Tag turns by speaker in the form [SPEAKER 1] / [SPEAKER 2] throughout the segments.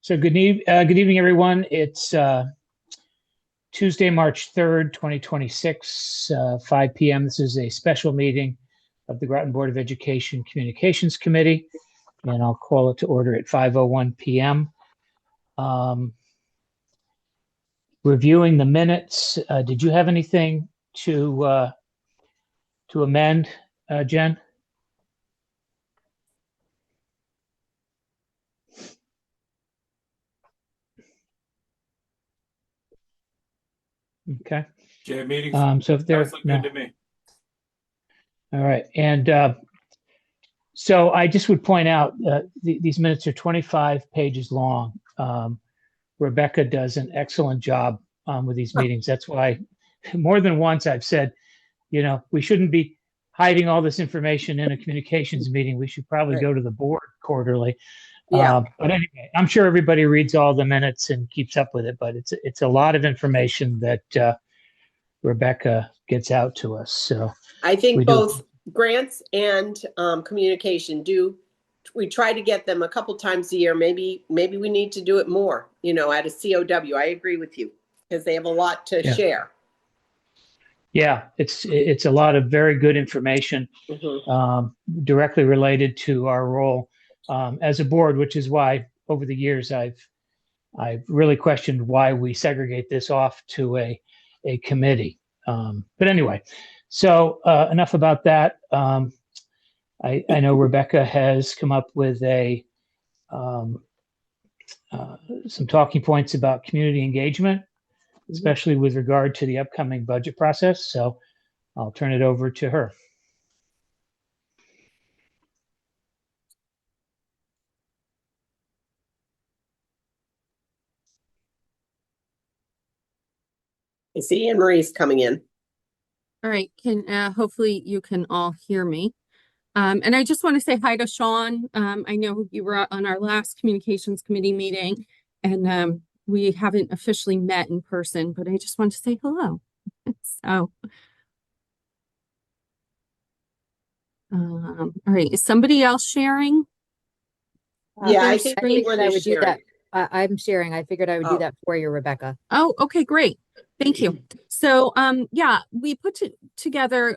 [SPEAKER 1] So good evening, everyone. It's Tuesday, March 3rd, 2026, 5 p.m. This is a special meeting of the Groton Board of Education Communications Committee, and I'll call it to order at 5:01 p.m. Reviewing the minutes, did you have anything to amend, Jen? Okay.
[SPEAKER 2] Yeah, meetings.
[SPEAKER 1] So if there's
[SPEAKER 2] good to me.
[SPEAKER 1] All right. And so I just would point out these minutes are 25 pages long. Rebecca does an excellent job with these meetings. That's why more than once I've said, we shouldn't be hiding all this information in a communications meeting. We should probably go to the board quarterly.
[SPEAKER 3] Yeah.
[SPEAKER 1] But anyway, I'm sure everybody reads all the minutes and keeps up with it, but it's a lot of information that Rebecca gets out to us. So
[SPEAKER 3] I think
[SPEAKER 1] we
[SPEAKER 3] both grants and communication we try to get them a couple times a year. Maybe we need to do it more, at a COW. I agree with you because they have a lot to share.
[SPEAKER 1] Yeah, it's a lot of very good information directly related to our role as a board, which is why over the years I've really questioned why we segregate this off to a committee. But anyway, so enough about that. I know Rebecca has come up with some talking points about community engagement, especially with regard to the upcoming budget process. So I'll turn it over to her.
[SPEAKER 3] I see Anne Marie's coming in.
[SPEAKER 4] All right, hopefully you can all hear me. And I just want to say hi to Sean. I know you were on our last communications committee meeting, and we haven't officially met in person, but I just want to say hello. So, all right, is somebody else sharing?
[SPEAKER 3] Yeah, I think
[SPEAKER 5] I would do that. I'm sharing. I figured I would do that for you, Rebecca.
[SPEAKER 4] Oh, okay, great. Thank you. So, yeah, we put together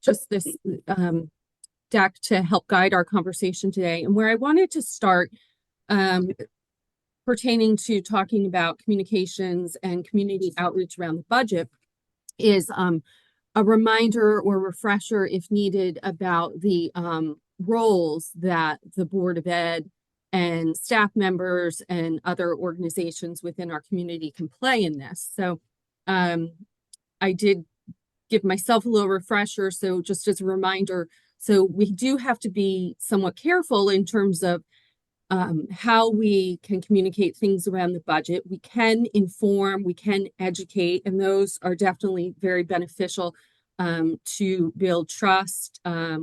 [SPEAKER 4] just this deck to help guide our conversation today. And where I wanted to start pertaining to talking about communications and community outreach around the budget is a reminder or refresher, if needed, about the roles that the Board of Ed and staff members and other organizations within our community can play in this. So I did give myself a little refresher. So just as a reminder, so we do have to be somewhat careful in terms of how we can communicate things around the budget. We can inform, we can educate, and those are definitely very beneficial to build trust,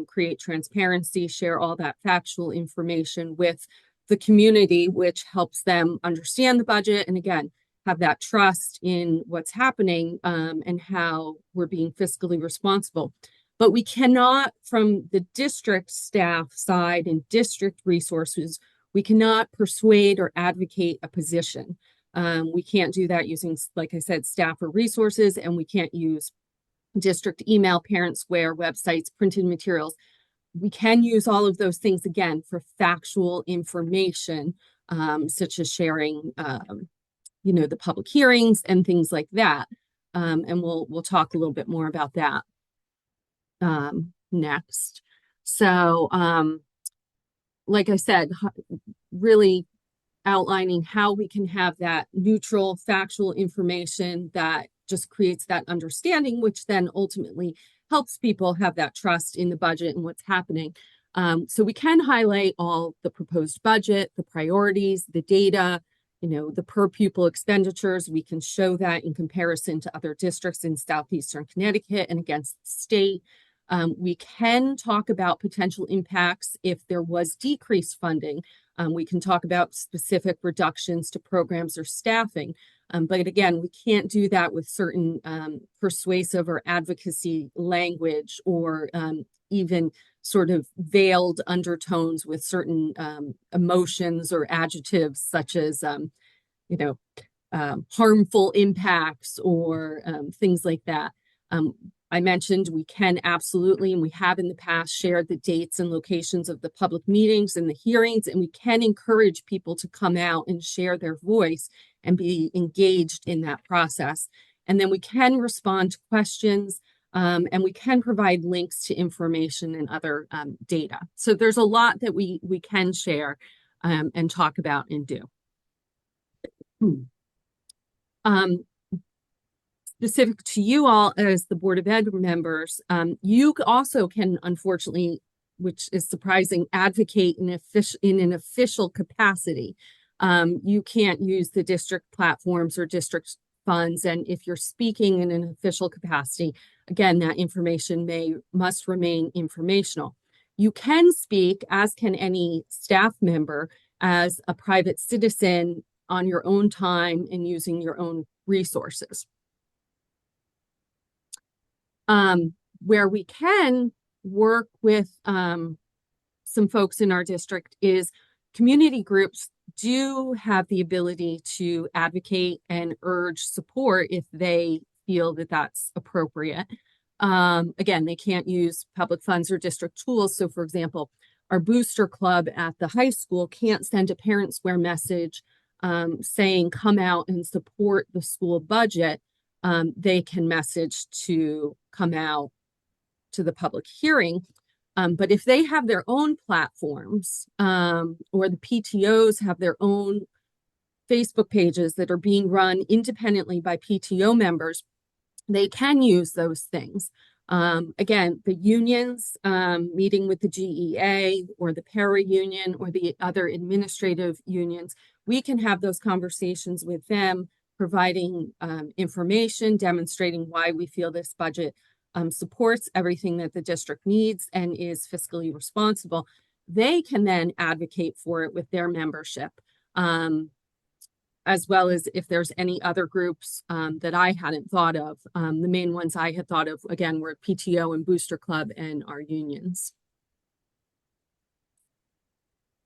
[SPEAKER 4] create transparency, share all that factual information with the community, which helps them understand the budget. And again, have that trust in what's happening and how we're being fiscally responsible. But we cannot, from the district staff side and district resources, we cannot persuade or advocate a position. We can't do that using, like I said, staff or resources, and we can't use district email, parent square, websites, printed materials. We can use all of those things, again, for factual information, such as sharing the public hearings and things like that. And we'll talk a little bit more about that next. So, like I said, really outlining how we can have that neutral, factual information that just creates that understanding, which then ultimately helps people have that trust in the budget and what's happening. So we can highlight all the proposed budget, the priorities, the data, the per pupil expenditures. We can show that in comparison to other districts in Southeastern Connecticut and against the state. We can talk about potential impacts if there was decreased funding. We can talk about specific reductions to programs or staffing. But again, we can't do that with certain persuasive or advocacy language or even sort of veiled undertones with certain emotions or adjectives such as, you know, harmful impacts or things like that. I mentioned we can absolutely, and we have in the past, shared the dates and locations of the public meetings and the hearings, and we can encourage people to come out and share their voice and be engaged in that process. And then we can respond to questions, and we can provide links to information and other data. So there's a lot that we can share and talk about and do. Specific to you all as the Board of Ed members, you also can, unfortunately, which is surprising, advocate in an official capacity. You can't use the district platforms or district funds, and if you're speaking in an official capacity, again, that information must remain informational. You can speak, as can any staff member, as a private citizen on your own time and using your own resources. Where we can work with some folks in our district is community groups do have the ability to advocate and urge support if they feel that that's appropriate. Again, they can't use public funds or district tools. So, for example, our booster club at the high school can't send a parent square message saying, come out and support the school budget. They can message to come out to the public hearing. But if they have their own platforms, or the PTOs have their own Facebook pages that are being run independently by PTO members, they can use those things. Again, the unions, meeting with the GEA or the para union or the other administrative unions, we can have those conversations with them, providing information, demonstrating why we feel this budget supports everything that the district needs and is fiscally responsible. They can then advocate for it with their membership, as well as if there's any other groups that I hadn't thought of. The main ones I had thought of, again, were PTO and Booster Club and our unions.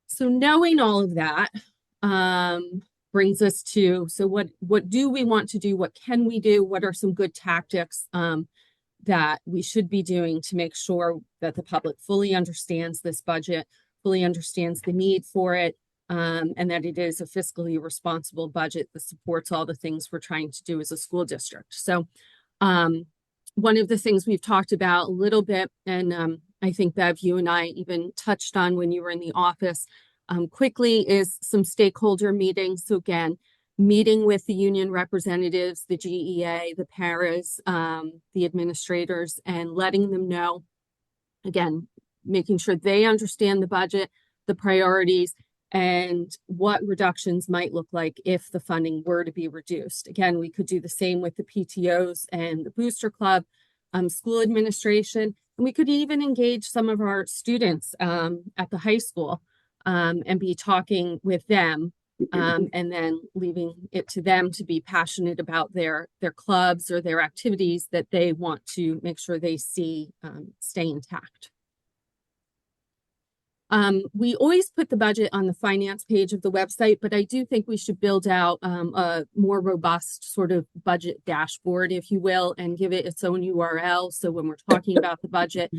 [SPEAKER 4] So knowing all of that brings us to, so what do we want to do? What can we do? What are some good tactics that we should be doing to make sure that the public fully understands this budget, fully understands the need for it, and that it is a fiscally responsible budget that supports all the things we're trying to do as a school district. So one of the things we've talked about a little bit, and I think, Bev, you and I even touched on when you were in the office quickly, is some stakeholder meetings. So again, meeting with the union representatives, the GEA, the paras, the administrators, and letting them know, again, making sure they understand the budget, the priorities, and what reductions might look like if the funding were to be reduced. Again, we could do the same with the PTOs and the Booster Club, school administration, and we could even engage some of our students at the high school and be talking with them, and then leaving it to them to be passionate about their clubs or their activities that they want to make sure they see stay intact. We always put the budget on the finance page of the website, but I do think we should build out a more robust sort of budget dashboard, if you will, and give it its own URL. So when we're talking about the budget,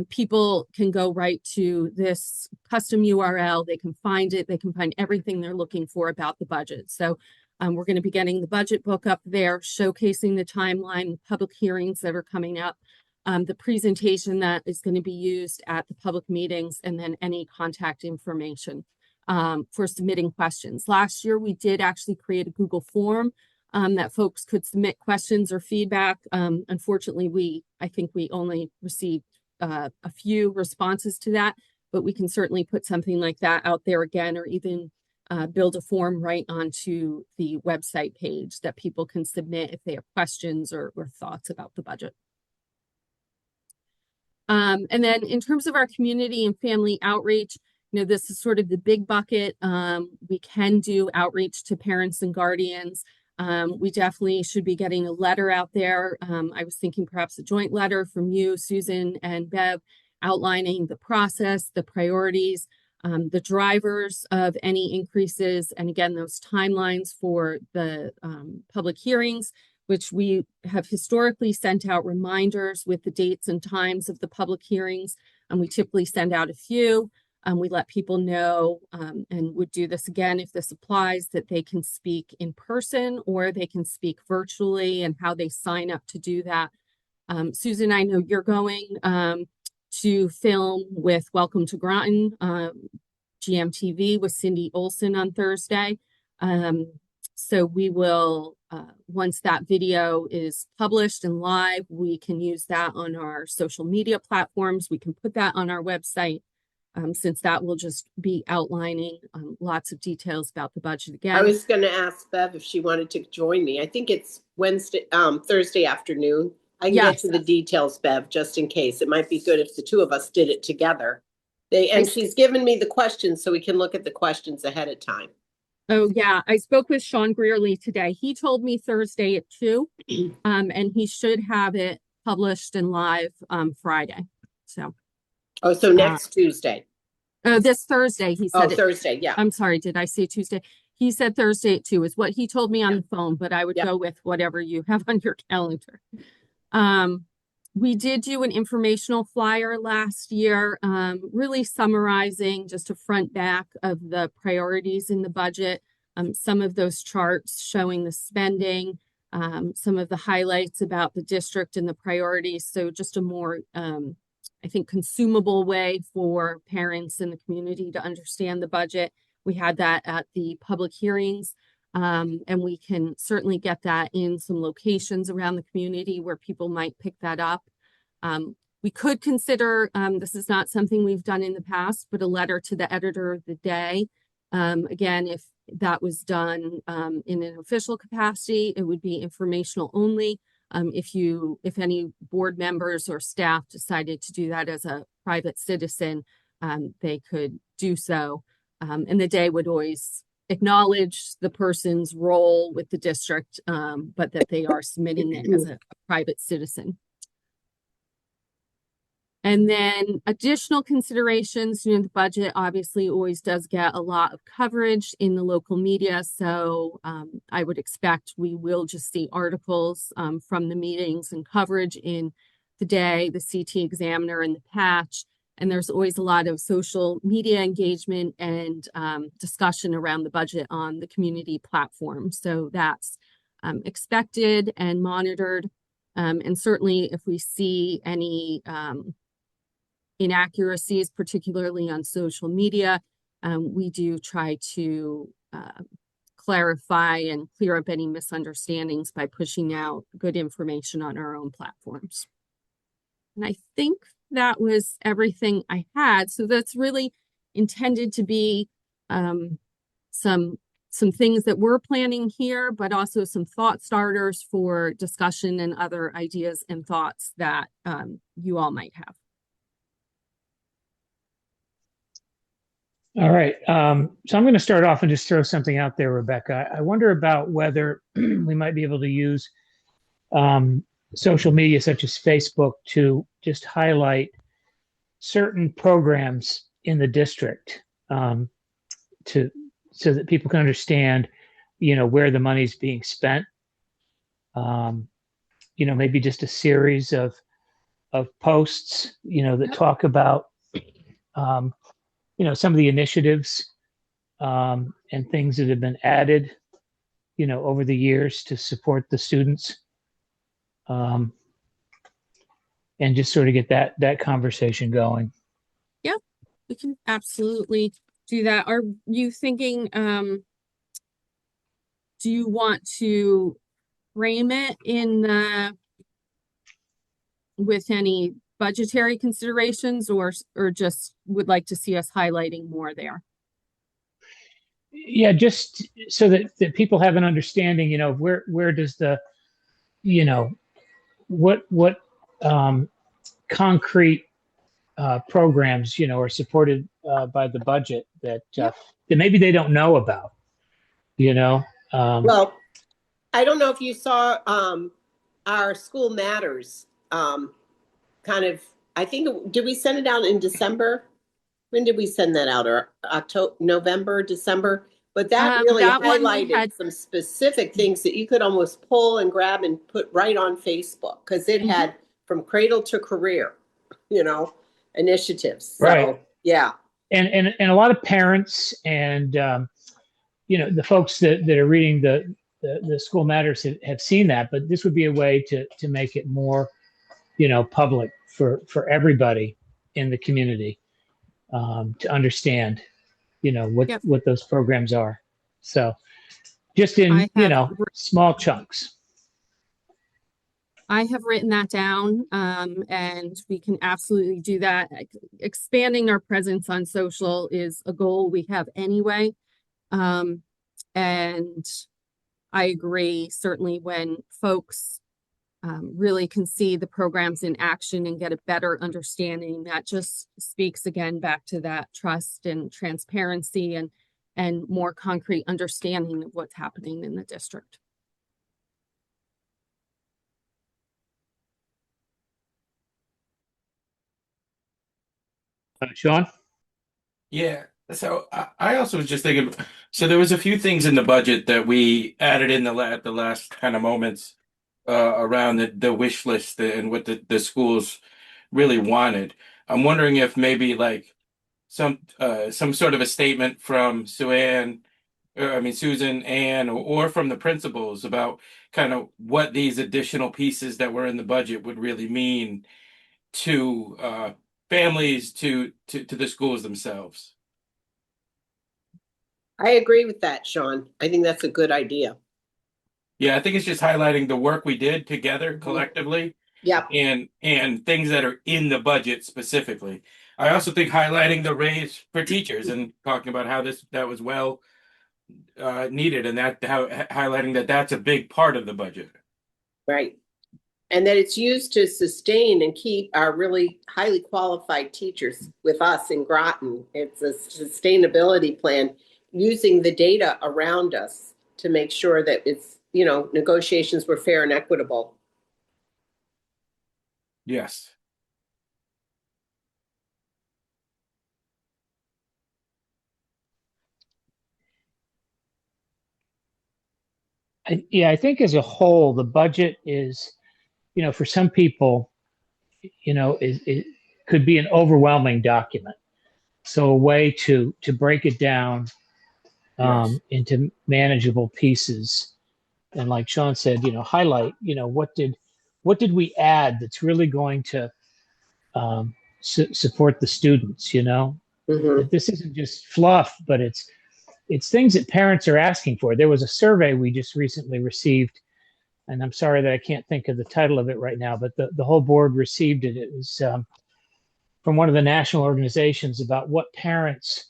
[SPEAKER 4] people can go right to this custom URL. They can find it. They can find everything they're looking for about the budget. So we're going to be getting the budget book up there, showcasing the timeline, the public hearings that are coming up, the presentation that is going to be used at the public meetings, and then any contact information for submitting questions. Last year, we did actually create a Google form that folks could submit questions or feedback. Unfortunately, I think we only received a few responses to that, but we can certainly put something like that out there again, or even build a form right onto the website page that people can submit if they have questions or thoughts about the budget. And then in terms of our community and family outreach, this is sort of the big bucket. We can do outreach to parents and guardians. We definitely should be getting a letter out there. I was thinking perhaps a joint letter from you, Susan, and Bev, outlining the process, the priorities, the drivers of any increases, and again, those timelines for the public hearings, which we have historically sent out reminders with the dates and times of the public hearings, and we typically send out a few. We let people know, and would do this again if this applies, that they can speak in person or they can speak virtually, and how they sign up to do that. Susan, I know you're going to film with Welcome to Groton, GMTV with Cindy Olson on Thursday. So we will, once that video is published and live, we can use that on our social media platforms. We can put that on our website. Since that will just be outlining lots of details about the budget again.
[SPEAKER 3] I was going to ask Bev if she wanted to join me. I think it's Thursday afternoon. I can get to the details, Bev, just in case. It might be good if the two of us did it together. She's given me the questions so we can look at the questions ahead of time.
[SPEAKER 4] Oh, yeah. I spoke with Sean Greerley today. He told me Thursday at 2, and he should have it published and live Friday. So.
[SPEAKER 3] Oh, so next Tuesday.
[SPEAKER 4] This Thursday, he said.
[SPEAKER 3] Oh, Thursday, yeah.
[SPEAKER 4] I'm sorry, did I say Tuesday? He said Thursday at 2 is what he told me on the phone, but I would go with whatever you have on your calendar. We did do an informational flyer last year, really summarizing just a front back of the priorities in the budget. Some of those charts showing the spending, some of the highlights about the district and the priorities. So just a more I think, consumable way for parents in the community to understand the budget. We had that at the public hearings, and we can certainly get that in some locations around the community where people might pick that up. We could consider, this is not something we've done in the past, but a letter to the editor of the day. Again, if that was done in an official capacity, it would be informational only. If any board members or staff decided to do that as a private citizen, they could do so. And the day would always acknowledge the person's role with the district, but that they are submitting it as a private citizen. And then additional considerations, the budget obviously always does get a lot of coverage in the local media. So I would expect we will just see articles from the meetings and coverage in the Day, the CT Examiner, and the Patch. And there's always a lot of social media engagement and discussion around the budget on the community platform. So that's expected and monitored. And certainly if we see any inaccuracies, particularly on social media, we do try to clarify and clear up any misunderstandings by pushing out good information on our own platforms. And I think that was everything I had. So that's really intended to be some things that we're planning here, but also some thought starters for discussion and other ideas and thoughts that you all might have.
[SPEAKER 1] All right. So I'm going to start off and just throw something out there, Rebecca. I wonder about whether we might be able to use social media such as Facebook to just highlight certain programs in the district so that people can understand, where the money's being spent. Maybe just a series of posts, that talk about some of the initiatives and things that have been added, over the years to support the students, and just sort of get that conversation going.
[SPEAKER 4] Yeah, we can absolutely do that. Are you thinking, do you want to frame it with any budgetary considerations, or just would like to see us highlighting more there?
[SPEAKER 1] Yeah, just so that people have an understanding, where does the, what concrete programs, are supported by the budget that that maybe they don't know about,
[SPEAKER 3] Well, I don't know if you saw our School Matters kind of I think, did we send it out in December? When did we send that out? Or October, November, December? But that really
[SPEAKER 4] That one we
[SPEAKER 3] highlighted
[SPEAKER 4] had-
[SPEAKER 3] some specific things that you could almost pull and grab and put right on Facebook, because it had from cradle to career, initiatives. So,
[SPEAKER 1] Right.
[SPEAKER 3] yeah.
[SPEAKER 1] And a lot of parents and the folks that are reading the School Matters have seen that, but this would be a way to make it more public for everybody in the community, to understand what those programs are. So just in small chunks.
[SPEAKER 4] I have written that down, and we can absolutely do that. Expanding our presence on social is a goal we have anyway. And I agree, certainly when folks really can see the programs in action and get a better understanding, that just speaks again back to that trust and transparency and more concrete understanding of what's happening in the district.
[SPEAKER 1] Sean?
[SPEAKER 2] Yeah. So I also was just thinking, so there was a few things in the budget that we added in at the last kind of moments around the wish list and what the schools really wanted. I'm wondering if maybe like some sort of a statement from Susan, Ann, or from the principals about kind of what these additional pieces that were in the budget would really mean to families, to the schools themselves.
[SPEAKER 3] I agree with that, Sean. I think that's a good idea.
[SPEAKER 2] Yeah, I think it's just highlighting the work we did together collectively.
[SPEAKER 3] Yeah.
[SPEAKER 2] And things that are in the budget specifically. I also think highlighting the raise for teachers and talking about how that was well needed, and highlighting that that's a big part of the budget.
[SPEAKER 3] Right. And that it's used to sustain and keep our really highly qualified teachers with us in Groton. It's a sustainability plan using the data around us to make sure that it's, negotiations were fair and equitable.
[SPEAKER 2] Yes.
[SPEAKER 1] I think as a whole, the budget is, for some people, it could be an overwhelming document. So a way to break it down into manageable pieces, and like Sean said, highlight, what did we add that's really going to support the students, that this isn't just fluff, but it's things that parents are asking for. There was a survey we just recently received, and I'm sorry that I can't think of the title of it right now, but the whole board received it. It was from one of the national organizations about what parents,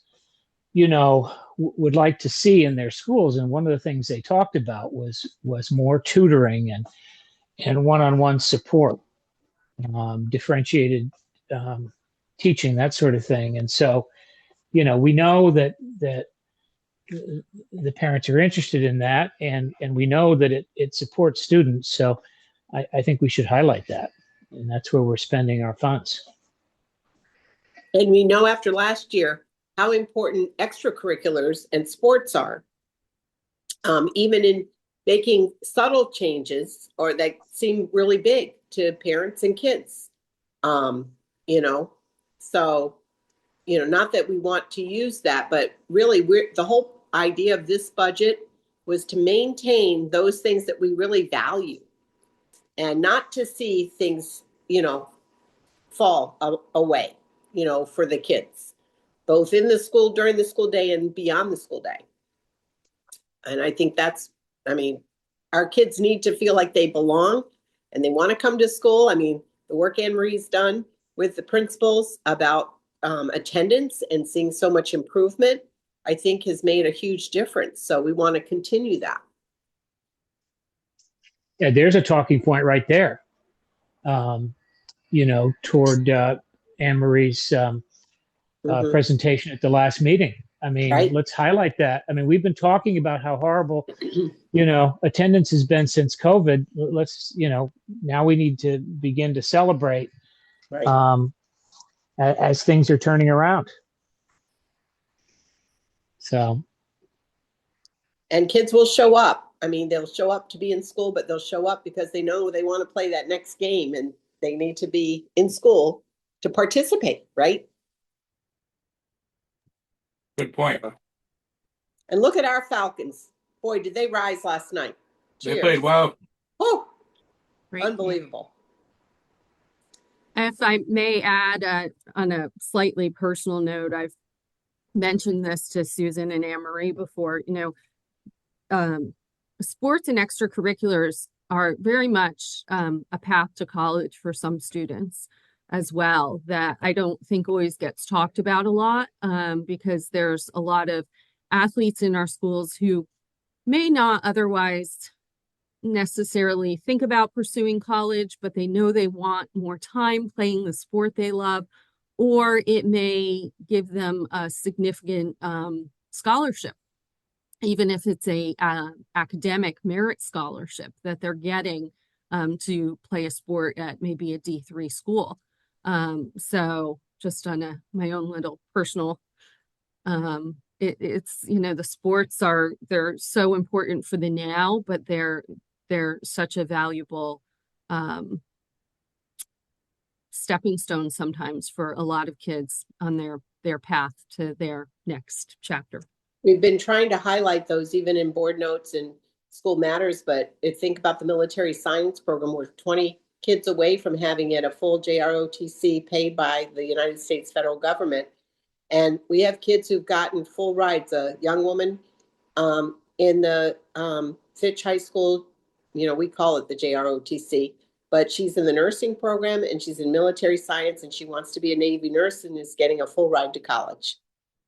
[SPEAKER 1] would like to see in their schools. And one of the things they talked about was more tutoring and one-on-one support, differentiated teaching, that sort of thing. And so, we know that the parents are interested in that, and we know that it supports students. So I think we should highlight that, and that's where we're spending our funds.
[SPEAKER 3] And we know after last year how important extracurriculars and sports are, even in making subtle changes or that seem really big to parents and kids. So, not that we want to use that, but really the whole idea of this budget was to maintain those things that we really value and not to see things, fall away, for the kids, both in the school, during the school day, and beyond the school day. And I think our kids need to feel like they belong and they want to come to school. The work Anne Marie's done with the principals about attendance and seeing so much improvement, I think has made a huge difference. So we want to continue that.
[SPEAKER 1] Yeah, there's a talking point right there, toward Anne Marie's presentation at the last meeting.
[SPEAKER 3] Right.
[SPEAKER 1] Let's highlight that. We've been talking about how horrible, attendance has been since COVID. Let's, now we need to begin to celebrate
[SPEAKER 3] Right.
[SPEAKER 1] As things are turning around. So,
[SPEAKER 3] And kids will show up. I mean, they'll show up to be in school, but they'll show up because they know they want to play that next game and they need to be in school to participate, right?
[SPEAKER 2] Good point.
[SPEAKER 3] And look at our Falcons. Boy, did they rise last night.
[SPEAKER 2] They
[SPEAKER 3] Cheers.
[SPEAKER 2] played well.
[SPEAKER 3] Oh,
[SPEAKER 4] Great.
[SPEAKER 3] unbelievable.
[SPEAKER 4] If I may add, on a slightly personal note, I've mentioned this to Susan and Anne Marie before, sports and extracurriculars are very much a path to college for some students as well, that I don't think always gets talked about a lot, because there's a lot of athletes in our schools who may not otherwise necessarily think about pursuing college, but they know they want more time playing the sport they love, or it may give them a significant scholarship, even if it's a academic merit scholarship that they're getting to play a sport at maybe a D3 school. So just on my own little personal, it's the sports they're so important for the now, but they're such a valuable stepping stone sometimes for a lot of kids on their path to their next chapter.
[SPEAKER 3] We've been trying to highlight those even in board notes and school matters, but think about the military science program. We're 20 kids away from having it a full JROTC paid by the United States federal government. And we have kids who've gotten full rides. A young woman in the Fitch High School, we call it the JROTC, but she's in the nursing program and she's in military science and she wants to be a Navy nurse and is getting a full ride to college.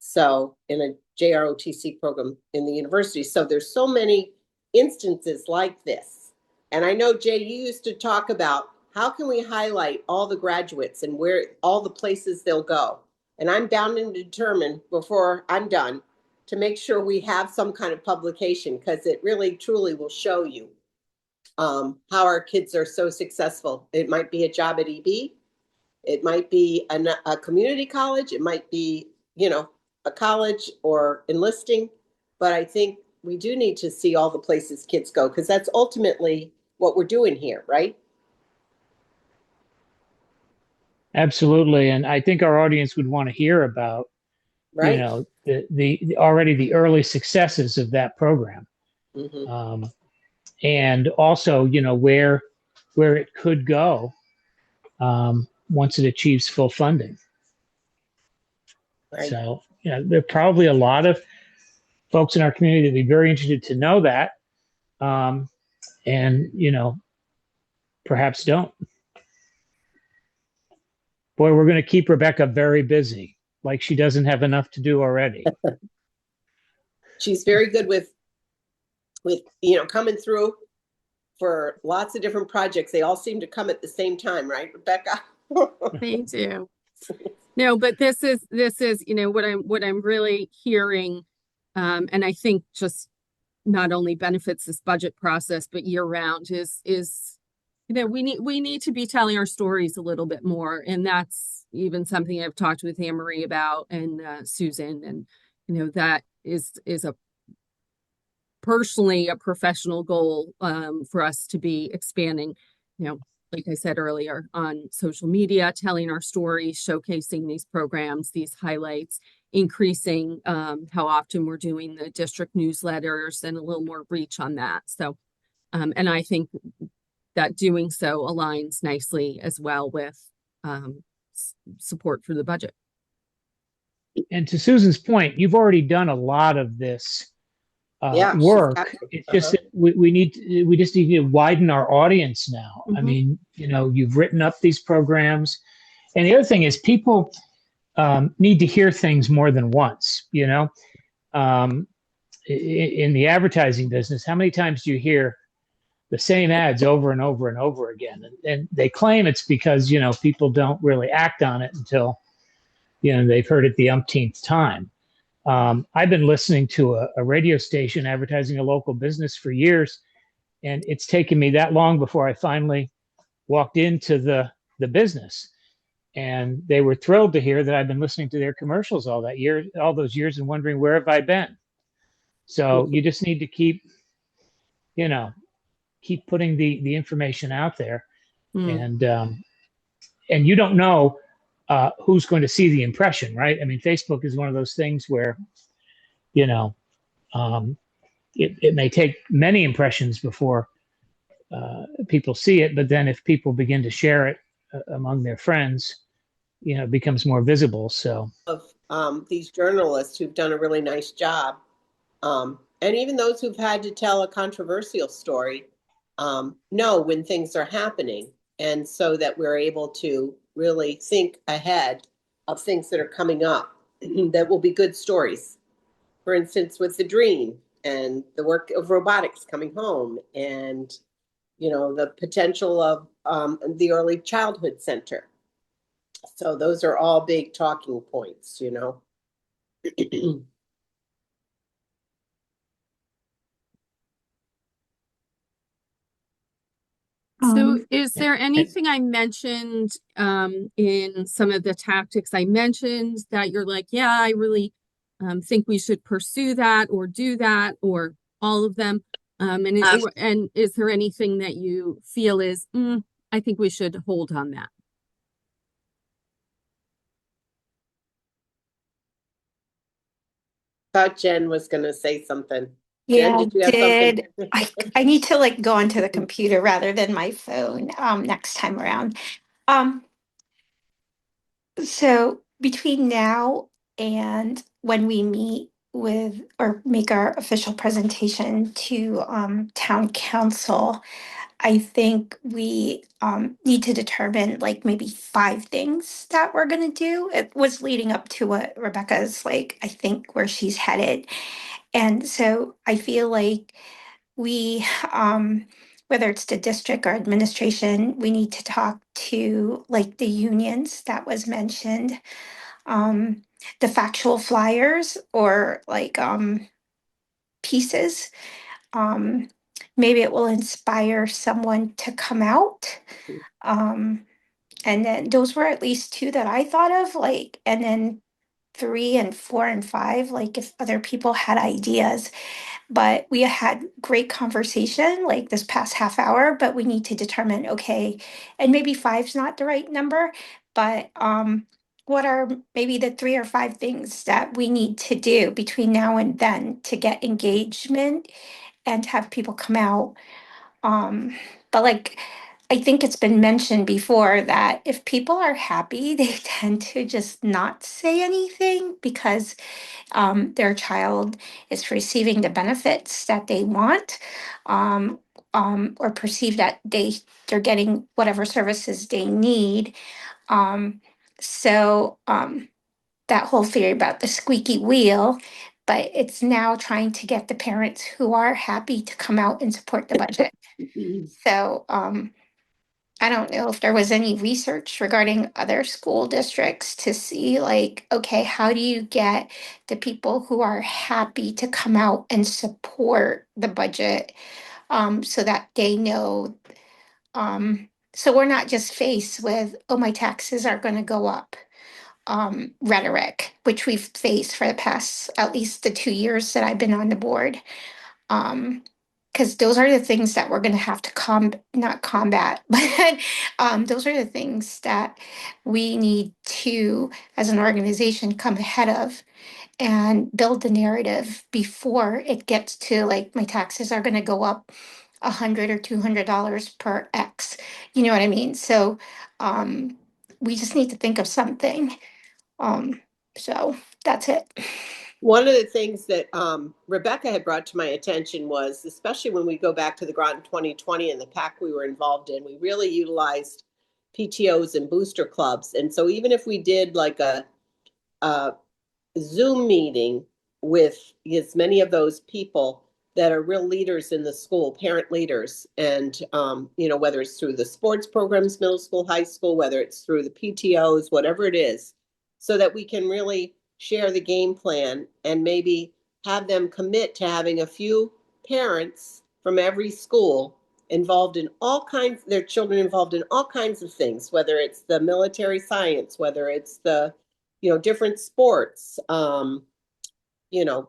[SPEAKER 3] So in a JROTC program in the university. So there's so many instances like this. And I know, Jay, you used to talk about how can we highlight all the graduates and where all the places they'll go. And I'm bound and determined before I'm done to make sure we have some kind of publication, because it really truly will show you how our kids are so successful. It might be a job at EB. It might be a community college. It might be, a college or enlisting. But I think we do need to see all the places kids go, because that's ultimately what we're doing here, right?
[SPEAKER 1] absolutely. And I think our audience would want to hear about,
[SPEAKER 3] Right.
[SPEAKER 1] the already the early successes of that program.
[SPEAKER 3] Mm-hmm.
[SPEAKER 1] And also, where it could go once it achieves full funding.
[SPEAKER 3] Right.
[SPEAKER 1] So, there are probably a lot of folks in our community that'd be very interested to know that, and perhaps don't. Boy, we're going to keep Rebecca very busy, like she doesn't have enough to do already.
[SPEAKER 3] She's very good with coming through for lots of different projects. They all seem to come at the same time, right, Rebecca?
[SPEAKER 4] Me too. No, but this is what I'm really hearing, and I think just not only benefits this budget process but year round is we need to be telling our stories a little bit more, and that's even something I've talked with Anne Marie about and Susan, and that is a personally a professional goal for us to be expanding, like I said earlier, on social media, telling our stories, showcasing these programs, these highlights, increasing how often we're doing the district newsletters and a little more reach on that. So, and I think that doing so aligns nicely as well with support for the budget.
[SPEAKER 1] And to Susan's point, you've already done a lot of this
[SPEAKER 3] Yeah,
[SPEAKER 1] work. It's just that we just need to widen our audience now. I mean, you've written up these programs, and the other thing is people need to hear things more than once. In the advertising business, how many times do you hear the same ads over and over and over again? And they claim it's because people don't really act on it until they've heard it the umpteenth time. I've been listening to a radio station advertising a local business for years, and it's taken me that long before I finally walked into the business. and they were thrilled to hear that I've been listening to their commercials all those years, and wondering where have I been. So you just need to keep, you know, keep putting the information out there,
[SPEAKER 4] Mm.
[SPEAKER 1] and you don't know who's going to see the impression, right? I mean, Facebook is one of those things where, you know, um, it may take many impressions before people see it, but then if people begin to share it among their friends, you know, it becomes more visible. So
[SPEAKER 3] Of these journalists who've done a really nice job, and even those who've had to tell a controversial story, know when things are happening, and so that we're able to really think ahead of things that are coming up that will be good stories. For instance, with the dream and the work of robotics coming home, and the potential of the early childhood center. So those are all big talking points.
[SPEAKER 4] So is there anything I mentioned in some of the tactics I mentioned that you're like, yeah, I really think we should pursue that or do that, or all of them? And is there anything that you feel is, I think we should hold on that?
[SPEAKER 3] Thought Jen was going to say something.
[SPEAKER 6] Yeah,
[SPEAKER 3] Jen, did you have something?
[SPEAKER 6] I need to like go onto the computer rather than my phone next time around. Um, so between now and when we meet with or make our official presentation to town council, I think we need to determine like maybe 5 things that we're gonna do. It was leading up to what Rebecca's like, I think where she's headed. And so I feel like we, whether it's the district or administration, we need to talk to like the unions that was mentioned, um, the factual flyers or like pieces. Um, Maybe it will inspire someone to come out. Um, and then those were at least 2 that I thought of, like, and then 3 and 4 and 5, like if other people had ideas. But we had great conversation like this past half hour, but we need to determine, okay, and maybe 5's not the right number, but what are maybe the 3 or 5 things that we need to do between now and then to get engagement and have people come out? Um, but like I think it's been mentioned before that if people are happy, they tend to just not say anything because their child is receiving the benefits that they want, um, or perceive that they're getting whatever services they need. Um, so that whole theory about the squeaky wheel, but it's now trying to get the parents who are happy to come out and support the budget. So I don't know if there was any research regarding other school districts to see like, okay, how do you get the people who are happy to come out and support the budget, so that they know, so we're not just faced with, oh, my taxes are going to go up, rhetoric, which we've faced for the past at least the 2 years that I've been on the board. Um, because those are the things that we're going to have to not combat, but those are the things that we need to, as an organization, come ahead of and build the narrative before it gets to like my taxes are going to go up $100 or $200 per X. You know what I mean? So we just need to think of something. Um, so that's it.
[SPEAKER 3] One of the things that Rebecca had brought to my attention was, especially when we go back to the Groton 2020 and the pack we were involved in, we really utilized PTOs and booster clubs. And so even if we did like a Zoom meeting with as many of those people that are real leaders in the school, parent leaders, and whether it's through the sports programs, middle school, high school, whether it's through the PTOs, whatever it is, so that we can really share the game plan and maybe have them commit to having a few parents from every school involved in all kinds, their children involved in all kinds of things, whether it's the military science, whether it's the, different sports,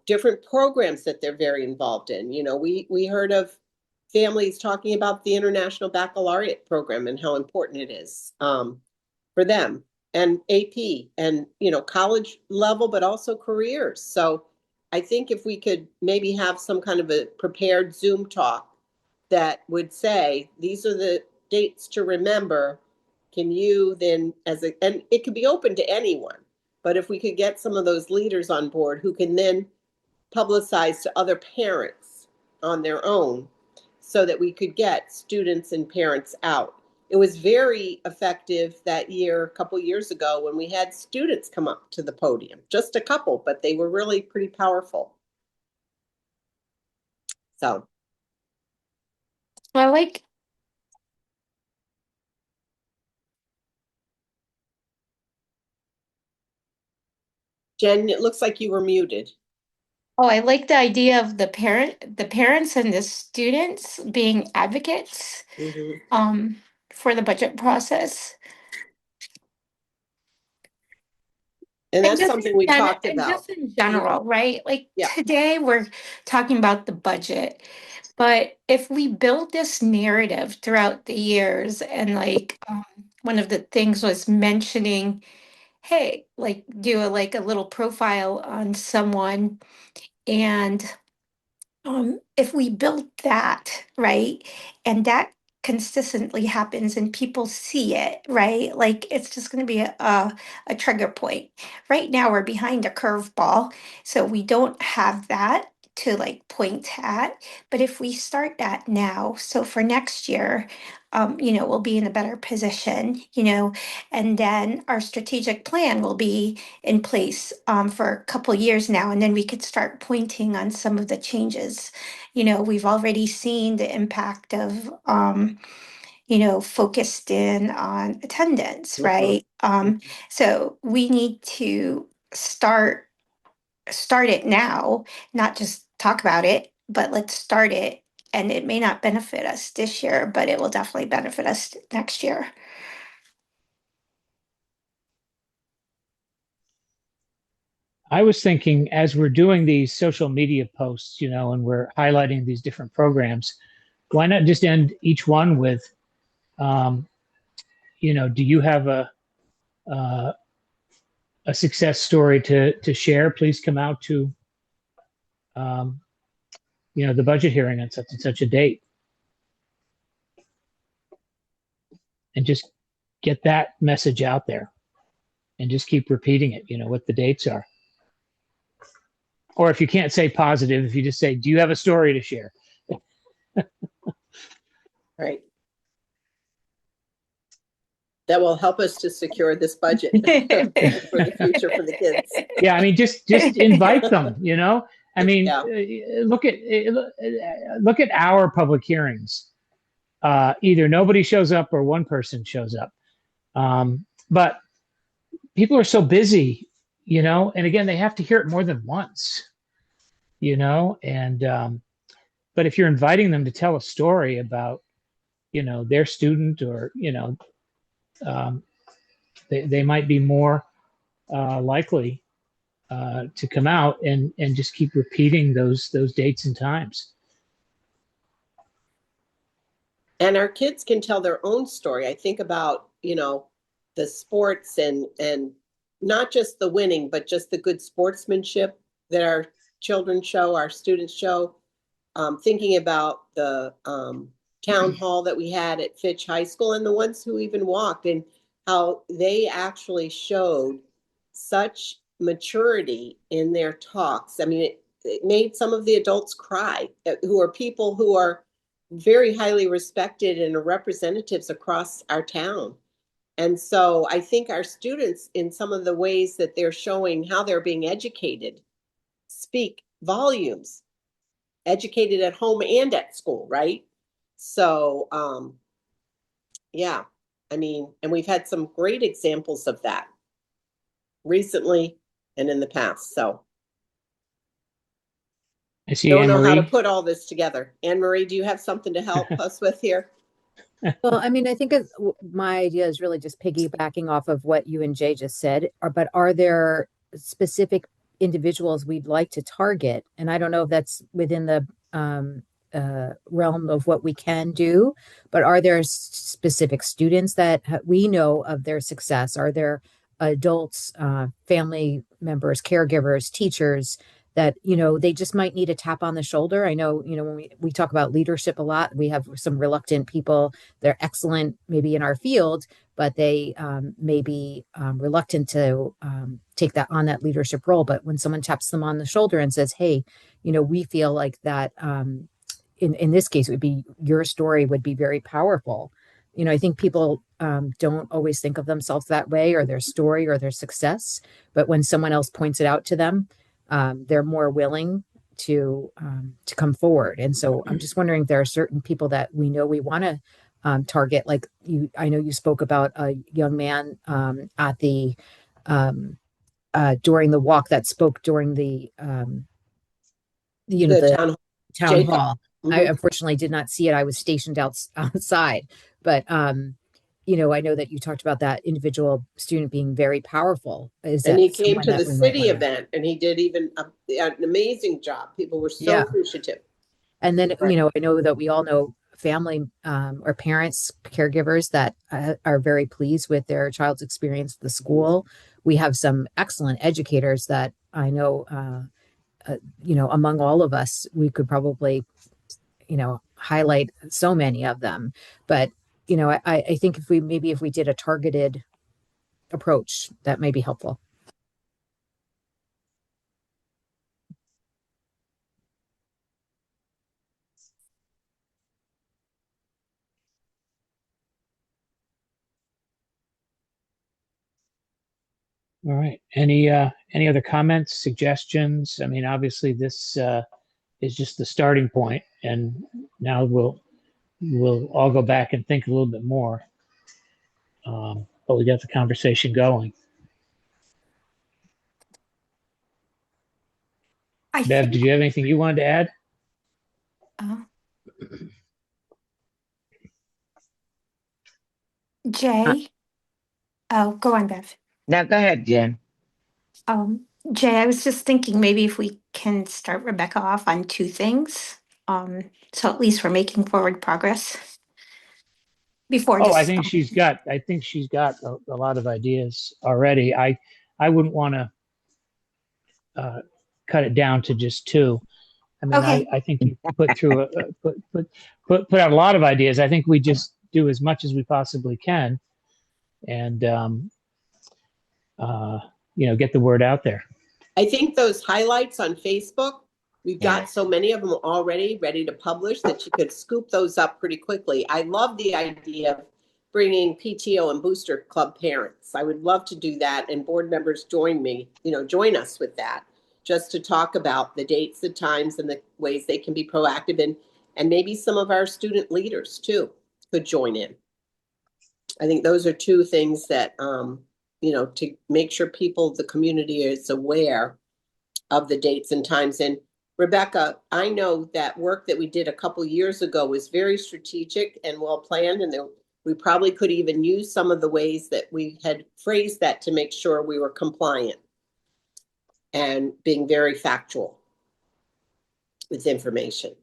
[SPEAKER 3] different programs that they're very involved in. We heard of families talking about the International Baccalaureate program and how important it is for them, and AP and, college level, but also careers. So I think if we could maybe have some kind of a prepared Zoom talk that would say, these are the dates to remember, can you then, and it could be open to anyone, but if we could get some of those leaders on board who can then publicize to other parents on their own, so that we could get students and parents out. It was very effective that year, a couple years ago, when we had students come up to the podium, just a couple, but they were really pretty powerful. So.
[SPEAKER 6] I like,
[SPEAKER 3] Jen, it looks like you were muted.
[SPEAKER 6] I like the idea of the parents and the students being advocates for the budget process.
[SPEAKER 3] And that's
[SPEAKER 6] just
[SPEAKER 3] something we talked
[SPEAKER 6] and
[SPEAKER 3] about.
[SPEAKER 6] just in general, right? Like
[SPEAKER 3] Yeah.
[SPEAKER 6] today we're talking about the budget, but if we build this narrative throughout the years, and like one of the things was mentioning, hey, like do a little profile on someone, and if we build that, right, and that consistently happens and people see it, right, like it's just going to be a trigger point. Right now we're behind a curveball, so we don't have that to like point at. But if we start that now, so for next year, we'll be in a better position, and then our strategic plan will be in place for a couple years now, and then we could start pointing on some of the changes. We've already seen the impact of focused in on attendance, right? So we need to start it now, not just talk about it, but let's start it. And it may not benefit us this year, but it will definitely benefit us next year.
[SPEAKER 1] I was thinking, as we're doing these social media posts, and we're highlighting these different programs, why not just end each one with, do you have a success story to share? Please come out to, the budget hearing on such and such a date, and just get that message out there, and just keep repeating it. What the dates are. Or if you can't say positive, if you just say, do you have a story to share?
[SPEAKER 3] Right. That will help us to secure this budget for the future for the kids.
[SPEAKER 1] Yeah, I mean, just invite them. I mean,
[SPEAKER 3] Yeah.
[SPEAKER 1] Look at our public hearings. Either nobody shows up or one person shows up. But people are so busy, and again, they have to hear it more than once, and but if you're inviting them to tell a story about, their student, or, they might be more likely to come out and just keep repeating those dates and times.
[SPEAKER 3] And our kids can tell their own story. I think about, the sports and not just the winning, but just the good sportsmanship that our children show, our students show. Thinking about the town hall that we had at Fitch High School, and the ones who even walked, and how they actually showed such maturity in their talks. I mean, it made some of the adults cry, who are people who are very highly respected and are representatives across our town. And so I think our students, in some of the ways that they're showing how they're being educated, speak volumes. Educated at home and at school, right? So yeah, I mean, and we've had some great examples of that recently and in the past. So
[SPEAKER 1] I see
[SPEAKER 3] Don't
[SPEAKER 1] Anne
[SPEAKER 3] know how to
[SPEAKER 1] Marie.
[SPEAKER 3] put all this together. Anne Marie, do you have something to help us with here?
[SPEAKER 5] Well, I mean, I think my idea is really just piggybacking off of what you and Jay just said. But are there specific individuals we'd like to target? And I don't know if that's within the realm of what we can do, but are there specific students that we know of their success? Are there adults, family members, caregivers, teachers that, you know, they just might need a tap on the shoulder? I know, you know, when we talk about leadership a lot, we have some reluctant people. They're excellent maybe in our field, but they may be reluctant to take that on, that leadership role. But when someone taps them on the shoulder and says, hey, you know, we feel like that in this case, it would be, your story would be very powerful. You know, I think people don't always think of themselves that way, or their story or their success. But when someone else points it out to them, they're more willing to come forward. And so I'm just wondering if there are certain people that we know we want to target. Like you, I know you spoke about a young man at the during the walk that spoke during the you know,
[SPEAKER 3] The
[SPEAKER 5] the
[SPEAKER 3] town,
[SPEAKER 5] town
[SPEAKER 3] Jacob.
[SPEAKER 5] hall. I unfortunately did not see it. I was stationed outside, but you know, I know that you talked about that individual student being very powerful. Is
[SPEAKER 3] And
[SPEAKER 5] that
[SPEAKER 3] he came
[SPEAKER 5] someone
[SPEAKER 3] to
[SPEAKER 5] that
[SPEAKER 3] the
[SPEAKER 5] we might
[SPEAKER 3] city
[SPEAKER 5] want to?
[SPEAKER 3] event and he did even an amazing job. People were so
[SPEAKER 5] Yeah.
[SPEAKER 3] appreciative.
[SPEAKER 5] And then,
[SPEAKER 3] Right.
[SPEAKER 5] you know, I know that we all know family or parents, caregivers that are very pleased with their child's experience at the school. We have some excellent educators that I know, you know, among all of us, we could probably, you know, highlight so many of them. But, you know, I think if we did a targeted approach, that may be helpful.
[SPEAKER 1] All right. Any other comments, suggestions? I mean, obviously this is just the starting point, and now we'll all go back and think a little bit more. But we got the conversation going.
[SPEAKER 6] I
[SPEAKER 1] Bev,
[SPEAKER 6] think,
[SPEAKER 1] did you have anything you wanted to add?
[SPEAKER 6] uh, Jay, oh, go on, Bev.
[SPEAKER 7] Now go ahead, Jen.
[SPEAKER 6] Um, Jay, I was just thinking maybe if we can start Rebecca off on two things. So at least we're making forward progress before
[SPEAKER 1] Oh,
[SPEAKER 6] just,
[SPEAKER 1] I think she's got a lot of ideas already. I wouldn't want to cut it down to just two. I mean,
[SPEAKER 6] okay,
[SPEAKER 1] I think you put through put out a lot of ideas. I think we just do as much as we possibly can, and you know, get the word out there.
[SPEAKER 3] I think those highlights on Facebook, we've got
[SPEAKER 7] Yes.
[SPEAKER 3] so many of them already ready to publish that you could scoop those up pretty quickly. I love the idea of bringing PTO and booster club parents. I would love to do that, and board members join us with that, just to talk about the dates, the times, and the ways they can be proactive, and maybe some of our student leaders too could join in. I think those are two things that you know, to make sure people, the community is aware of the dates and times. And Rebecca, I know that work that we did a couple years ago was very strategic and well planned, and we probably could even use some of the ways that we had phrased that to make sure we were compliant and being very factual with information.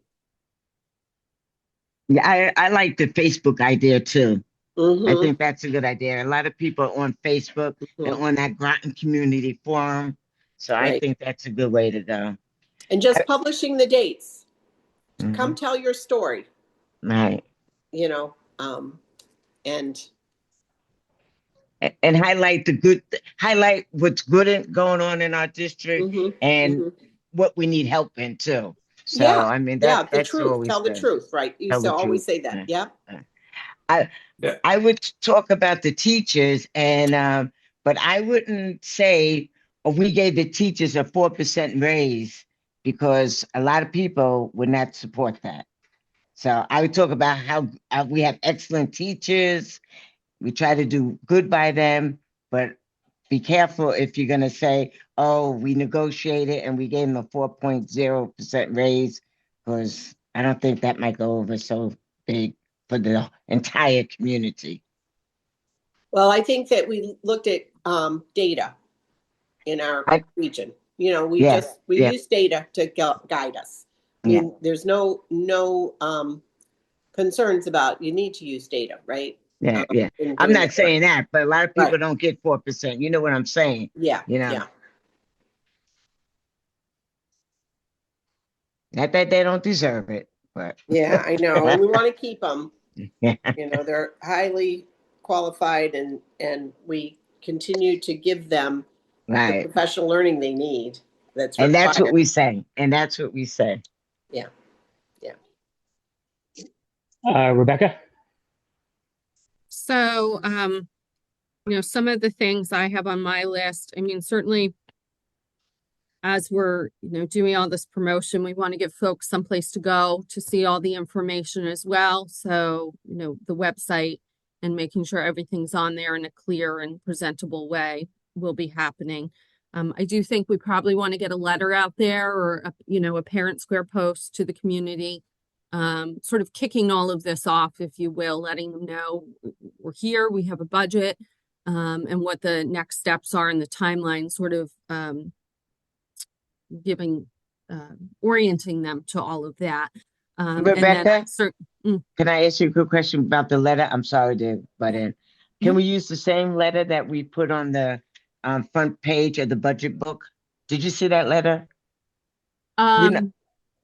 [SPEAKER 7] Yeah, I like the Facebook idea too. I
[SPEAKER 3] Mhm.
[SPEAKER 7] think that's a good idea. A lot of people are on Facebook and on that Groton community forum. So I
[SPEAKER 3] Right.
[SPEAKER 7] think that's a good way to go.
[SPEAKER 3] And just publishing the dates.
[SPEAKER 7] Mhm.
[SPEAKER 3] Come tell your story,
[SPEAKER 7] Right.
[SPEAKER 3] you know, and
[SPEAKER 7] And highlight what's going on in our district and what we need help in too. So
[SPEAKER 3] yeah,
[SPEAKER 7] I mean
[SPEAKER 3] yeah, the
[SPEAKER 7] that's
[SPEAKER 3] truth.
[SPEAKER 7] always
[SPEAKER 3] Tell the
[SPEAKER 7] good.
[SPEAKER 3] truth, right? You
[SPEAKER 7] Tell the
[SPEAKER 3] always
[SPEAKER 7] truth.
[SPEAKER 3] say that.
[SPEAKER 7] Yeah.
[SPEAKER 3] Yeah.
[SPEAKER 7] I
[SPEAKER 2] Yeah.
[SPEAKER 7] I would talk about the teachers and but I wouldn't say we gave the teachers a 4% raise because a lot of people would not support that. So I would talk about how we have excellent teachers. We try to do good by them, but be careful if you're going to say, oh, we negotiated and we gave them a 4.0% raise, because I don't think that might go over so big for the entire community.
[SPEAKER 3] Well, I think that we looked at data in our region. You know, we use data to guide us. I mean, there's no concerns about, you need to use data, right?
[SPEAKER 7] Yeah.
[SPEAKER 3] in
[SPEAKER 7] I'm
[SPEAKER 3] doing
[SPEAKER 7] not
[SPEAKER 3] that
[SPEAKER 7] saying
[SPEAKER 3] work.
[SPEAKER 7] that, but a lot of people
[SPEAKER 3] Right.
[SPEAKER 7] don't get 4%. You know what I'm saying?
[SPEAKER 3] Yeah.
[SPEAKER 7] You know,
[SPEAKER 3] Yeah.
[SPEAKER 7] not that they don't deserve it, but
[SPEAKER 3] Yeah, I know. And we want to keep them.
[SPEAKER 7] yeah,
[SPEAKER 3] You know, they're highly qualified, and we continue to give them the
[SPEAKER 7] right.
[SPEAKER 3] professional learning they need. That's
[SPEAKER 7] And that's what
[SPEAKER 3] required.
[SPEAKER 7] we say. And that's what we say.
[SPEAKER 3] Yeah.
[SPEAKER 1] Rebecca?
[SPEAKER 4] So, you know, some of the things I have on my list, I mean, certainly as we're, you know, doing all this promotion, we want to give folks someplace to go to see all the information as well. So, you know, the website and making sure everything's on there in a clear and presentable way will be happening. I do think we probably want to get a letter out there, or a, you know, a parent square post to the community, sort of kicking all of this off, if you will, letting them know we're here, we have a budget, and what the next steps are in the timeline, sort of giving, orienting them to all of that.
[SPEAKER 7] Rebecca,
[SPEAKER 4] Mm.
[SPEAKER 7] can I ask you a quick question about the letter? I'm sorry to butt in. Can
[SPEAKER 4] Mhm.
[SPEAKER 7] we use the same letter that we put on the front page of the budget book? Did you see that letter? You know,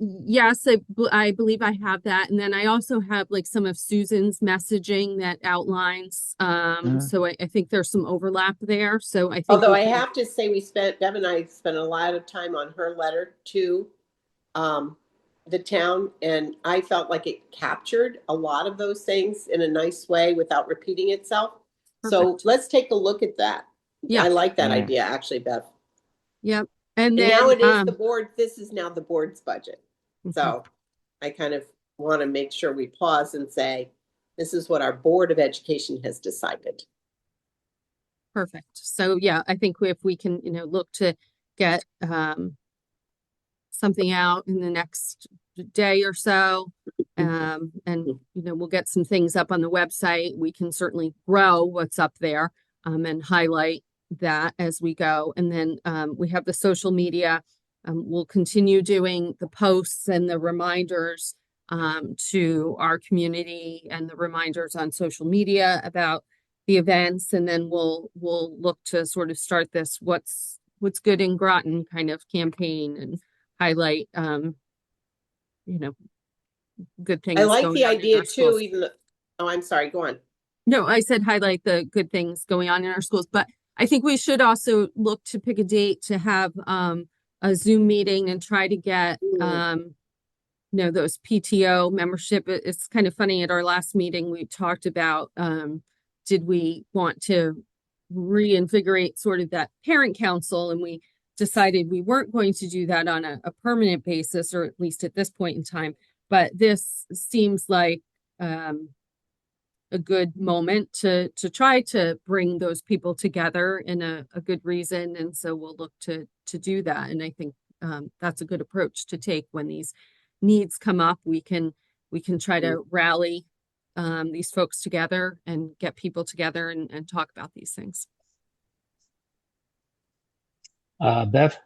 [SPEAKER 4] Yes, I believe I have that. And then I also have like some of Susan's messaging that outlines. So I think there's some overlap there. So I think
[SPEAKER 3] Although
[SPEAKER 4] we
[SPEAKER 3] I
[SPEAKER 4] can-
[SPEAKER 3] have to say, Deb and I spent a lot of time on her letter to the town, and I felt like it captured a lot of those things in a nice way without repeating itself. So
[SPEAKER 4] Perfect.
[SPEAKER 3] let's take a look at that.
[SPEAKER 4] Yeah.
[SPEAKER 3] I like that
[SPEAKER 7] Yeah.
[SPEAKER 3] idea, actually, Bev.
[SPEAKER 4] Yep. And
[SPEAKER 3] And now
[SPEAKER 4] then,
[SPEAKER 3] it is the board, this is now the board's budget.
[SPEAKER 4] mhm.
[SPEAKER 3] So I kind of want to make sure we pause and say, this is what our Board of Education has decided.
[SPEAKER 4] Perfect. So yeah, I think if we can, you know, look to get something out in the next day or so, and you know, we'll get some things up on the website. We can certainly grow what's up there, and highlight that as we go. And then we have the social media. We'll continue doing the posts and the reminders to our community, and the reminders on social media about the events. And then we'll look to sort of start this what's good in Groton kind of campaign, and highlight you know, good things
[SPEAKER 3] I like
[SPEAKER 4] going
[SPEAKER 3] the
[SPEAKER 4] on in
[SPEAKER 3] idea
[SPEAKER 4] our
[SPEAKER 3] too,
[SPEAKER 4] schools.
[SPEAKER 3] even though, oh, I'm sorry, go on.
[SPEAKER 4] No, I said highlight the good things going on in our schools, but I think we should also look to pick a date to have a Zoom meeting and try to get you know, those PTO membership. It's kind of funny, at our last meeting we talked about did we want to reinvigorate sort of that parent council, and we decided we weren't going to do that on a permanent basis, or at least at this point in time. But this seems like a good moment to try to bring those people together in a good reason. And so we'll look to do that. And I think that's a good approach to take when these needs come up. We can try to rally these folks together and get people together and talk about these things.
[SPEAKER 1] Bev?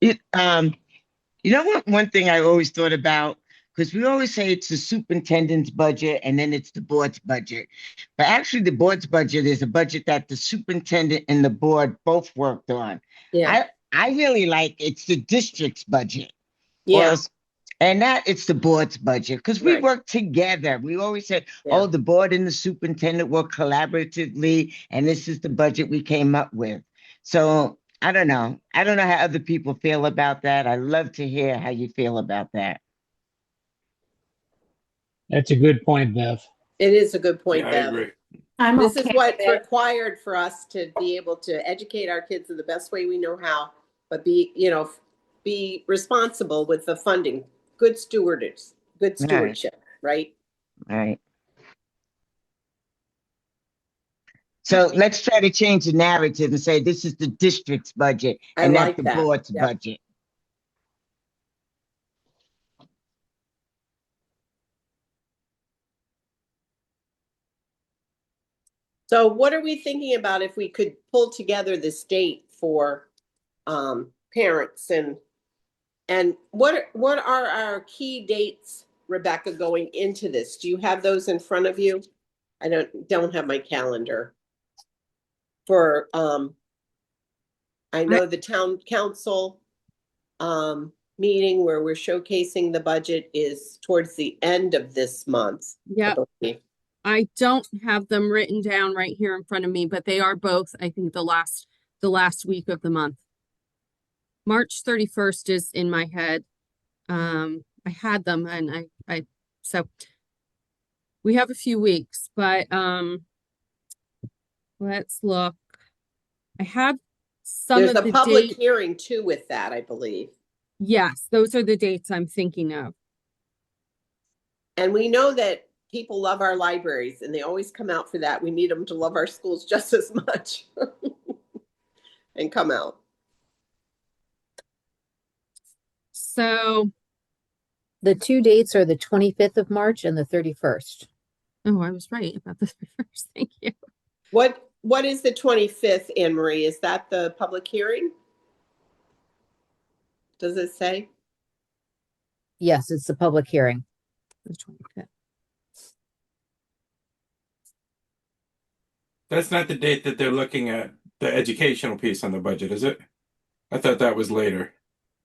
[SPEAKER 7] you know what? One thing I always thought about, because we always say it's the superintendent's budget and then it's the board's budget. But actually, the board's budget is a budget that the superintendent and the board both worked on.
[SPEAKER 3] Yeah.
[SPEAKER 7] I really like it's the district's budget.
[SPEAKER 3] Yeah.
[SPEAKER 7] And that it's the board's budget, because we
[SPEAKER 3] Right.
[SPEAKER 7] work together. We always say,
[SPEAKER 3] Yeah.
[SPEAKER 7] oh, the board and the superintendent work collaboratively, and this is the budget we came up with. So I don't know. I don't know how other people feel about that. I love to hear how you feel about that.
[SPEAKER 1] That's a good point, Bev.
[SPEAKER 3] It is a good point,
[SPEAKER 2] Yeah, I
[SPEAKER 3] Bev.
[SPEAKER 2] agree.
[SPEAKER 6] I'm
[SPEAKER 3] This
[SPEAKER 6] okay
[SPEAKER 3] is what's
[SPEAKER 6] with it.
[SPEAKER 3] required for us to be able to educate our kids in the best way we know how, but be, you know, be responsible with the funding. Good stewardess, good stewardship, right?
[SPEAKER 7] All right. So let's try to change the narrative and say this is the district's budget
[SPEAKER 3] I
[SPEAKER 7] and not
[SPEAKER 3] like
[SPEAKER 7] the
[SPEAKER 3] that.
[SPEAKER 7] board's
[SPEAKER 3] Yeah.
[SPEAKER 7] budget.
[SPEAKER 3] So what are we thinking about if we could pull together this date for parents and what are our key dates, Rebecca, going into this? Do you have those in front of you? I don't have my calendar. For I know the town council meeting where we're showcasing the budget is towards the end of this month. I
[SPEAKER 4] Yep.
[SPEAKER 3] believe.
[SPEAKER 4] I don't have them written down right here in front of me, but they are both, I think, the last week of the month. March 31st is in my head. I had them and so we have a few weeks, but let's look. I have some
[SPEAKER 3] There's
[SPEAKER 4] of
[SPEAKER 3] a
[SPEAKER 4] the
[SPEAKER 3] public
[SPEAKER 4] date.
[SPEAKER 3] hearing too with that, I believe.
[SPEAKER 4] Yes, those are the dates I'm thinking of.
[SPEAKER 3] And we know that people love our libraries and they always come out for that. We need them to love our schools just as much and come out.
[SPEAKER 4] So,
[SPEAKER 5] The two dates are the 25th of March and the 31st.
[SPEAKER 4] oh, I was right about the 31st. Thank you.
[SPEAKER 3] What is the 25th, Anne Marie? Is that the public hearing? Does it say?
[SPEAKER 5] Yes, it's the public hearing.
[SPEAKER 4] The 25th.
[SPEAKER 2] That's not the date that they're looking at the educational piece on the budget, is it? I thought that was later.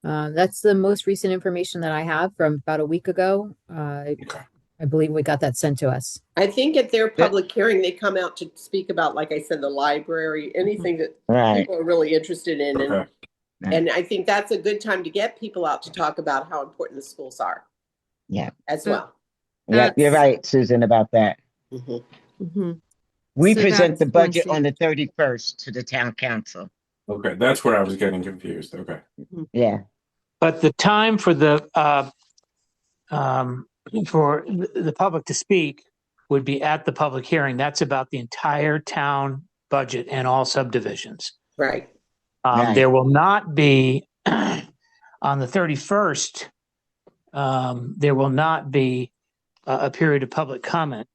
[SPEAKER 5] That's the most recent information that I have from about a week ago.
[SPEAKER 2] Okay.
[SPEAKER 5] I believe we got that sent to us.
[SPEAKER 3] I think at their public hearing, they come out to speak about, like I said, the library, anything that
[SPEAKER 7] Right.
[SPEAKER 3] people are really interested in.
[SPEAKER 2] Okay.
[SPEAKER 3] And I think that's a good time to get people out to talk about how important the schools are.
[SPEAKER 7] Yeah.
[SPEAKER 3] As
[SPEAKER 4] So-
[SPEAKER 3] well.
[SPEAKER 7] Yeah, you're right, Susan, about that.
[SPEAKER 3] Mhm.
[SPEAKER 4] Mm-hmm.
[SPEAKER 7] We
[SPEAKER 4] So
[SPEAKER 7] present the
[SPEAKER 4] that's
[SPEAKER 7] budget
[SPEAKER 4] Wednesday.
[SPEAKER 7] on the 31st to the town council.
[SPEAKER 2] Okay, that's where I was getting confused. Okay.
[SPEAKER 7] Yeah.
[SPEAKER 1] But the time for the public to speak would be at the public hearing. That's about the entire town budget and all subdivisions.
[SPEAKER 3] Right.
[SPEAKER 7] Right.
[SPEAKER 1] There will not be on the 31st. There will not be a period of public comment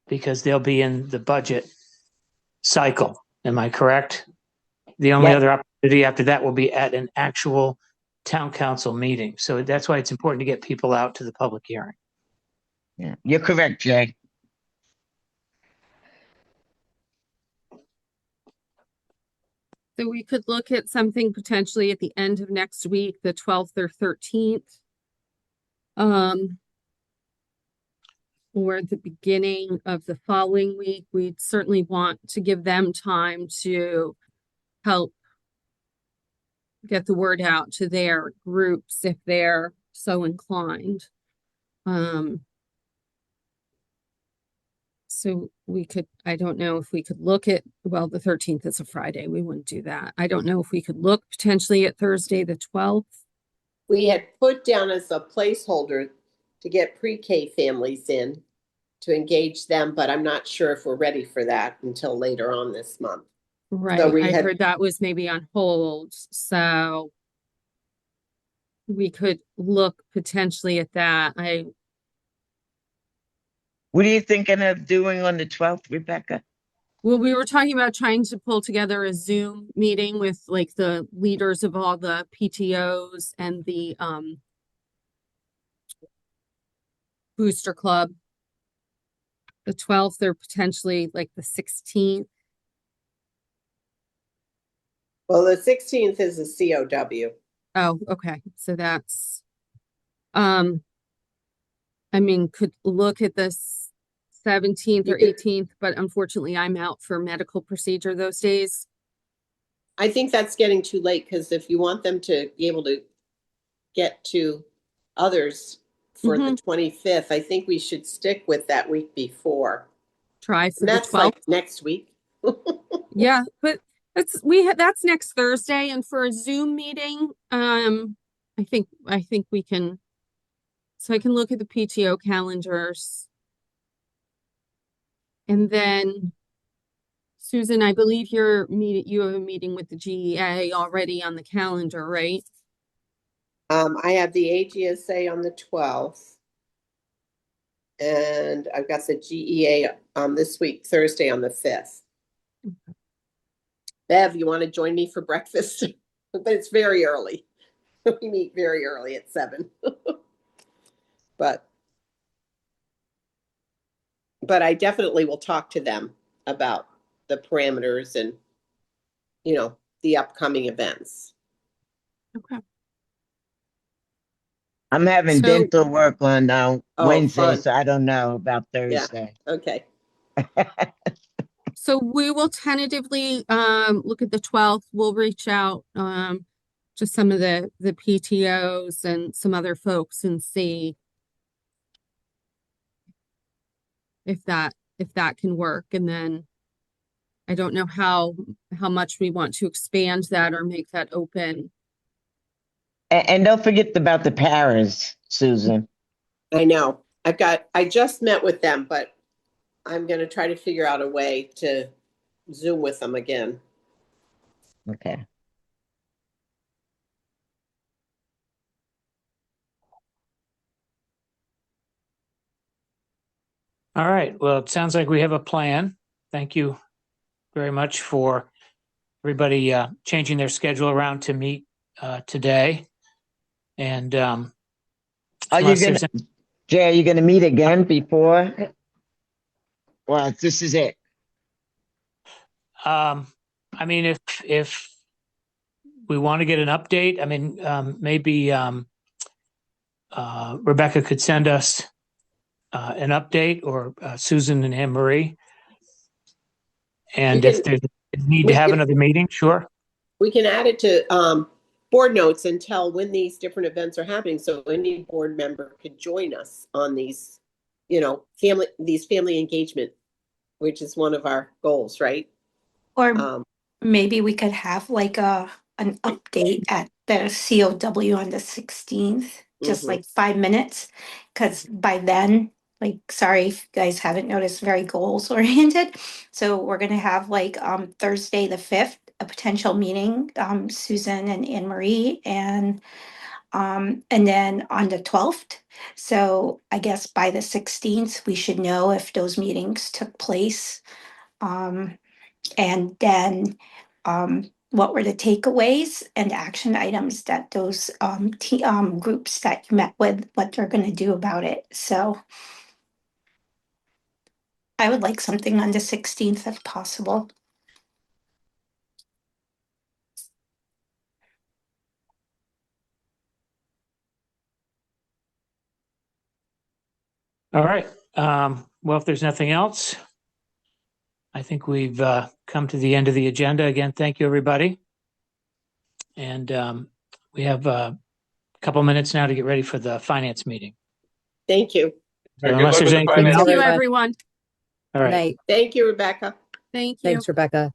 [SPEAKER 1] because they'll be in the budget cycle. Am I correct? The only
[SPEAKER 7] Yep.
[SPEAKER 1] other opportunity after that will be at an actual town council meeting. So that's why it's important to get people out to the public hearing.
[SPEAKER 7] Yeah. You're correct, Jay.
[SPEAKER 4] So we could look at something potentially at the end of next week, the 12th or 13th. Or the beginning of the following week. We'd certainly want to give them time to help get the word out to their groups if they're so inclined. So we could, I don't know if we could look at, well, the 13th is a Friday. We wouldn't do that. I don't know if we could look potentially at Thursday, the 12th.
[SPEAKER 3] We had put down as a placeholder to get pre-K families in to engage them, but I'm not sure if we're ready for that until later on this month.
[SPEAKER 4] Right.
[SPEAKER 3] we
[SPEAKER 4] I
[SPEAKER 3] had-
[SPEAKER 4] heard that was maybe on hold. So we could look potentially at that.
[SPEAKER 7] What are you thinking of doing on the 12th, Rebecca?
[SPEAKER 4] Well, we were talking about trying to pull together a Zoom meeting with like the leaders of all the PTOs and the booster club. The 12th or potentially like the 16th.
[SPEAKER 3] Well, the 16th is a COW.
[SPEAKER 4] Oh, okay. So that's I mean, could look at this 17th or
[SPEAKER 3] You could-
[SPEAKER 4] 18th, but unfortunately I'm out for medical procedure those days.
[SPEAKER 3] I think that's getting too late because if you want them to be able to get to others for the 25th, I think we should stick with that week before.
[SPEAKER 4] Try for
[SPEAKER 3] And
[SPEAKER 4] the
[SPEAKER 3] that's
[SPEAKER 4] 12th.
[SPEAKER 3] like next week.
[SPEAKER 4] Yeah, but that's next Thursday, and for a Zoom meeting, I think we can So I can look at the PTO calendars. And then Susan, I believe you have a meeting with the GEA already on the calendar, right?
[SPEAKER 3] I have the AGSA on the 12th. And I've got the GEA this week, Thursday on the 5th. Bev, you want to join me for breakfast? But it's very early. We meet very early at 7. But I definitely will talk to them about the parameters and, you know, the upcoming events.
[SPEAKER 4] Okay.
[SPEAKER 7] I'm having
[SPEAKER 4] So-
[SPEAKER 7] dental work on Wednesday,
[SPEAKER 3] fun.
[SPEAKER 7] so I don't know about Thursday.
[SPEAKER 3] Okay.
[SPEAKER 4] So we will tentatively look at the 12th. We'll reach out to some of the PTOs and some other folks and see if that can work. And then I don't know how much we want to expand that or make that open.
[SPEAKER 7] And don't forget about the paras, Susan.
[SPEAKER 3] I know. I just met with them, but I'm going to try to figure out a way to Zoom with them again.
[SPEAKER 7] Okay.
[SPEAKER 1] All right. Well, it sounds like we have a plan. Thank you very much for everybody changing their schedule around to meet today. And
[SPEAKER 7] Are you
[SPEAKER 1] unless
[SPEAKER 7] gonna,
[SPEAKER 1] there's any-
[SPEAKER 7] Jay? Are you gonna meet again before? Well, this is it.
[SPEAKER 1] I mean, if we want to get an update, I mean, maybe Rebecca could send us an update, or Susan and Anne Marie. And if there's a need to have another meeting, sure.
[SPEAKER 3] We can add it to board notes and tell when these different events are happening, so any board member could join us on these, you know, family engagement, which is one of our goals, right?
[SPEAKER 6] Or maybe we could have like an update at the COW on the 16th, just like 5 minutes. Because by then, like, sorry if you guys haven't noticed, very goals oriented. So we're gonna have like Thursday the 5th, a potential meeting, Susan and Anne Marie, and then on the 12th. So I guess by the 16th, we should know if those meetings took place. And then what were the takeaways and action items that those groups that you met with, what they're going to do about it. So I would like something on the 16th if possible.
[SPEAKER 1] All right. Well, if there's nothing else, I think we've come to the end of the agenda. Again, thank you, everybody. And we have a couple minutes now to get ready for the finance meeting.
[SPEAKER 3] Thank you.
[SPEAKER 1] So
[SPEAKER 2] Good
[SPEAKER 1] unless
[SPEAKER 2] luck
[SPEAKER 1] there's
[SPEAKER 2] with the
[SPEAKER 1] anything
[SPEAKER 2] finance
[SPEAKER 4] Thank
[SPEAKER 1] else,
[SPEAKER 4] you,
[SPEAKER 5] everyone.
[SPEAKER 4] everyone.
[SPEAKER 1] all right.
[SPEAKER 5] Night.
[SPEAKER 3] Thank you, Rebecca.
[SPEAKER 4] Thank you.
[SPEAKER 5] Thanks, Rebecca.